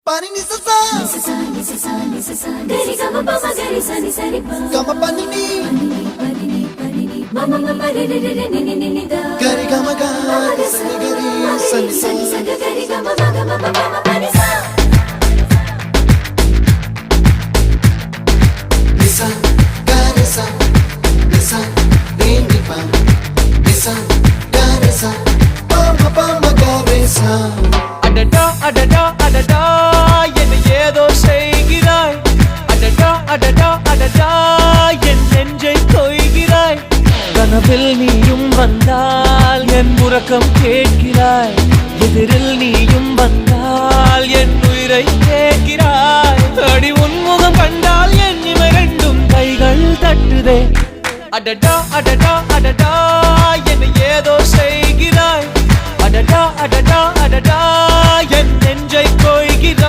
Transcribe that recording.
Pani ni sa sa gari ga ma pa ma gari sa ni sa ri pa ga ma pa ni ma ma ma ma re re re ni ni ni da gari ga ma ga sa ni gari sa ni sa gari ga ma ga ma pa ma pa ni sa ni sa gari sa re ni pa ni sa gari sa pa ma gari sa adada adada adada என்ன ஏதோ செய்கிறாய் adada adada adada என் நெஞ்சை கொய்கிறாய் கனவில் நீயும் வந்தால் என் உறக்கம் கேட்கிறாய் எதிரில் நீயும் வந்தால் என் உயிரை கேட்கிறாய் அடி உன்முகம் கண்டால் என் இமை ரெண்டும் கைகள் தட்டுதே adada adada adada என்ன ஏதோ செய்கிறாய் adada adada adada என் நெஞ்சை கொய்கிறாய்